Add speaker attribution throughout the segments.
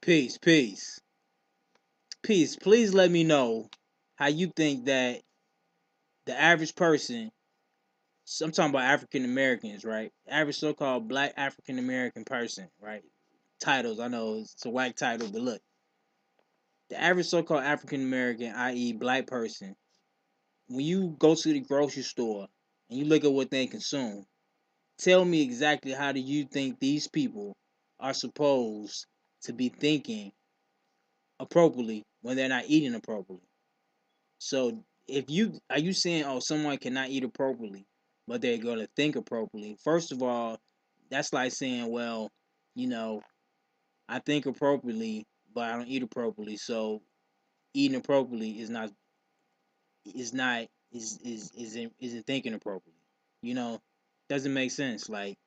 Speaker 1: Peace, peace, peace. Please let me know how you think that the average person, so I'm talking about African Americans, right? Average so-called black African American person, right? Titles, I know it's a whack title, but look, the average so-called African American, i.e., black person, when you go to the grocery store and you look at what they consume, tell me exactly how do you think these people are supposed to be thinking appropriately when they're not eating appropriately? So if you are you saying, oh, someone cannot eat appropriately, but they're going to think appropriately? First of all, that's like saying, well, you know, I think appropriately, but I don't eat appropriately. So eating appropriately isn't thinking appropriately. You know, doesn't make sense. Like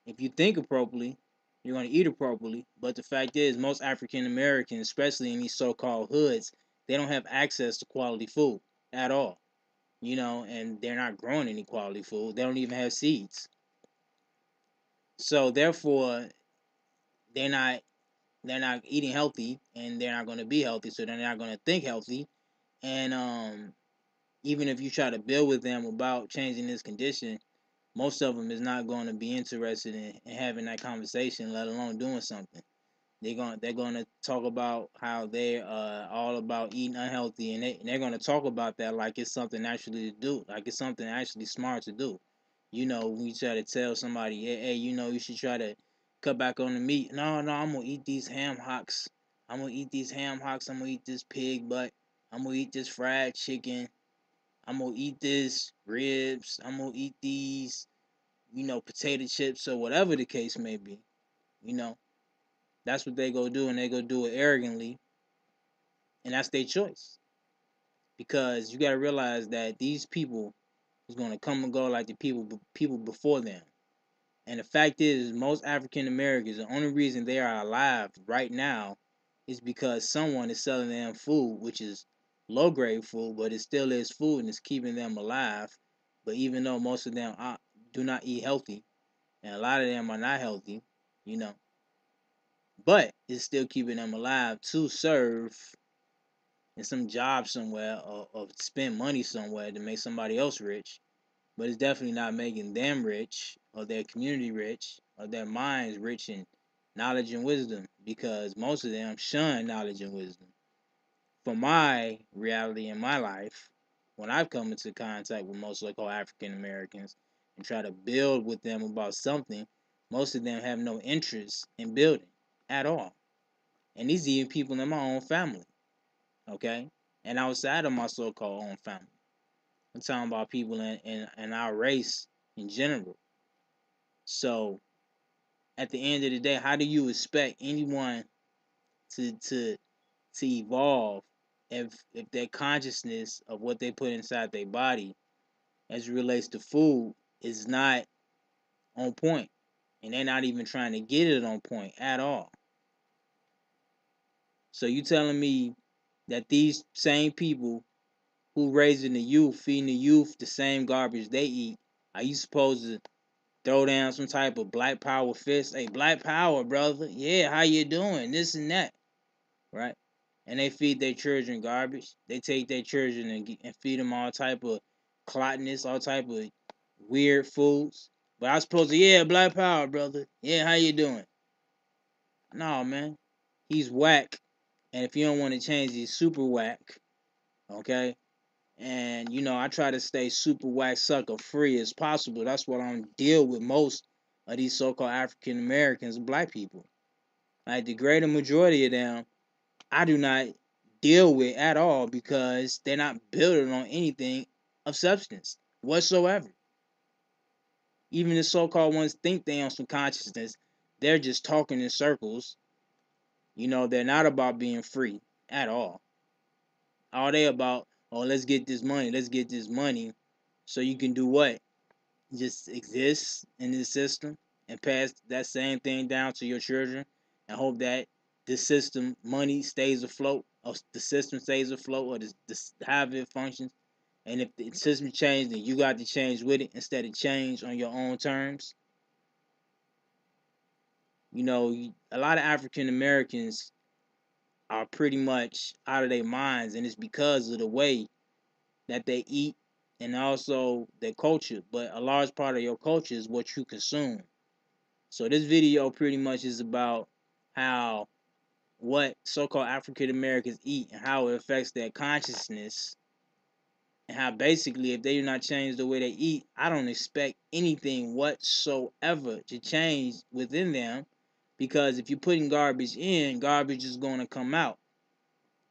Speaker 1: if you think appropriately, you're going to eat appropriately. But the fact is, most African Americans, especially in these so-called hoods, they don't have access to quality food at all. And they're not growing any quality food. They don't even have seeds. So therefore, they're not they're not eating healthy, and they're not going to be healthy. So they're not going to think healthy. And even if you try to build with them about changing this condition, most of them is not going to be interested in having that conversation, let alone doing something. They're gonna talk about how they're all about eating unhealthy, and they're gonna talk about that like it's something actually to do, like it's something actually smart to do. When you try to tell somebody, hey, you should try to cut back on the meat. No, no, I'm gonna eat these ham hocks. I'm gonna eat these ham hocks. I'm gonna eat this pig butt. I'm gonna eat this fried chicken. I'm gonna eat this ribs. I'm gonna eat these, potato chips or whatever the case may be. You know, that's what they go do, and they go do it arrogantly, and that's their choice. Because you got to realize that these people is going to come and go like the people before them. And the fact is, most African Americans, the only reason they are alive right now is because someone is selling them food, which is low grade food, but it still is food and it's keeping them alive. But even though most of them do not eat healthy, and a lot of them are not healthy, you know, but it's still keeping them alive to serve in some job somewhere, or spend money somewhere to make somebody else rich. But it's definitely not making them rich, or their community rich, or their minds rich in knowledge and wisdom, because most of them shun knowledge and wisdom. For my reality in my life, when I've come into contact with most so-called African Americans and try to build with them about something, most of them have no interest in building at all. And these are even people in my own family, okay? And outside of my so-called own family. I'm talking about people in our race in general. So at the end of the day, how do you expect anyone to to to evolve if their consciousness of what they put inside their body as it relates to food is not on point, and they're not even trying to get it on point at all? So you telling me that these same people who raising the youth, feeding the youth the same garbage they eat, are you supposed to throw down some type of black power fist? Hey, black power, brother. Yeah, how you doing? This and that, right? And they feed their children garbage. They take their children and feed them all type of clotness, all type of weird foods. But I was supposed to, yeah, black power, brother. Yeah, how you doing? No, man. He's whack. And if you don't want to change, he's super whack. Okay? And I try to stay super whack sucker free as possible. That's what I'm deal with most of these so-called African Americans, black people. Like the greater majority of them, I do not deal with at all, because they're not building on anything of substance whatsoever. Even the so-called ones think they on some consciousness. They're just talking in circles. They're not about being free at all. All they about, oh, let's get this money. Let's get this money. So you can do what? Just exist in this system and pass that same thing down to your children, and hope that the system money stays afloat, or the system stays afloat, or however it functions. And if the system changes, then you got to change with it instead of change on your own terms. A lot of African Americans, are pretty much out of their minds, and it's because of the way that they eat and also their culture. But a large part of your culture is what you consume. So this video pretty much is about how what so-called African Americans eat and how it affects their consciousness, and how basically if they do not change the way they eat, I don't expect anything whatsoever to change within them, because if you're putting garbage in, garbage is going to come out.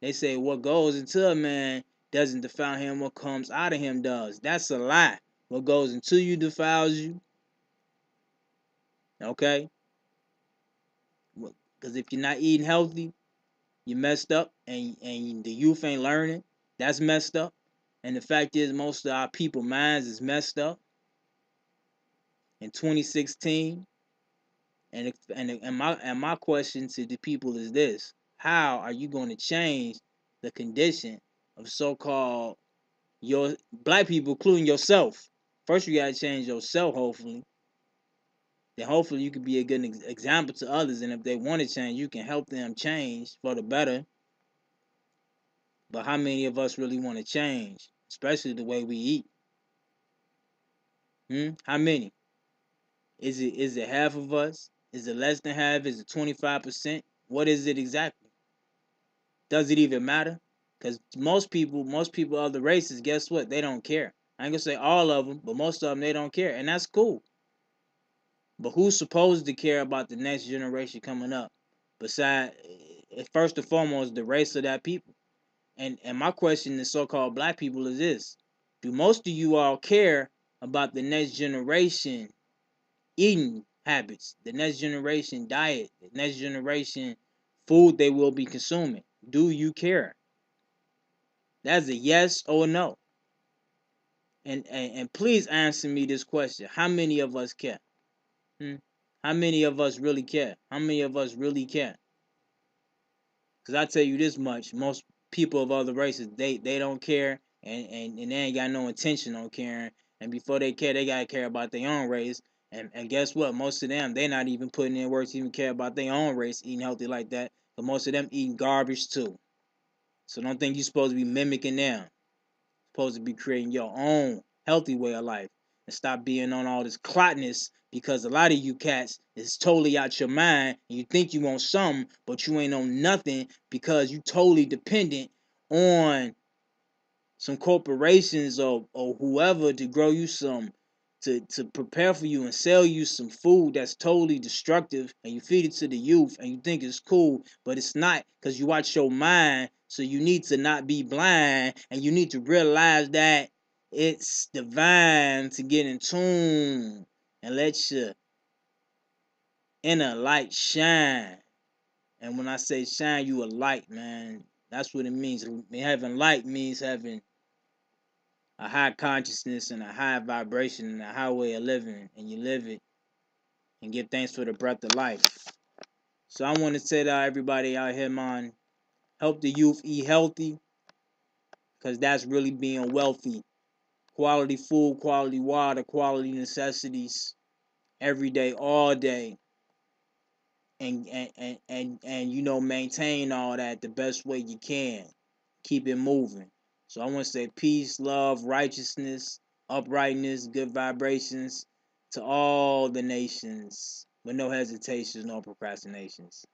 Speaker 1: They say what goes into a man doesn't defile him, what comes out of him does. That's a lie. What goes into you defiles you. Okay? Because if you're not eating healthy, you're messed up, and the youth ain't learning. That's messed up. And the fact is, most of our people minds is messed up. In 2016, and my question to the people is this: how are you going to change the condition of so-called your black people, including yourself? First, you got to change yourself, hopefully. Then, hopefully, you can be a good example to others. And if they want to change, you can help them change for the better. But how many of us really want to change, especially the way we eat? How many? Is it half of us? Is it less than half? Is it 25%? What is it exactly? Does it even matter? Because most people of the races, guess what? They don't care. I ain't gonna say all of them, but most of them, they don't care, and that's cool. But who's supposed to care about the next generation coming up? Besides, first and foremost, the race of that people. And my question to so-called black people is this: do most of you all care about the next generation eating habits, the next generation diet, the next generation food they will be consuming? Do you care? That's a yes or a no. And please answer me this question: how many of us care? How many of us really care? How many of us really care? Because I tell you this much: most people of other races, they don't care, and they ain't got no intention on caring. And before they care, they gotta care about their own race. And guess what? Most of them, they not even putting in work to even care about their own race, eating healthy like that. But most of them eating garbage too. So don't think you're supposed to be mimicking them. You're supposed to be creating your own healthy way of life, and stop being on all this clotness, because a lot of you cats is totally out your mind, and you think you want something, but you ain't on nothing, because you totally dependent on some corporations or whoever to grow you some, to prepare for you and sell you some food that's totally destructive, and you feed it to the youth and you think it's cool, but it's not, because you watch your mind. So you need to not be blind, and you need to realize that it's divine to get in tune and let your inner light shine. And when I say shine, you a light, man. That's what it means. Having light means having a high consciousness and a high vibration and a high way of living, and you live it and give thanks for the breath of life. So I want to say to everybody out here, man, help the youth eat healthy, because that's really being wealthy. Quality food, quality water, quality necessities every day, all day. And maintain all that the best way you can. Keep it moving. So I want to say peace, love, righteousness, uprightness, good vibrations to all the nations, with no hesitations, no procrastinations.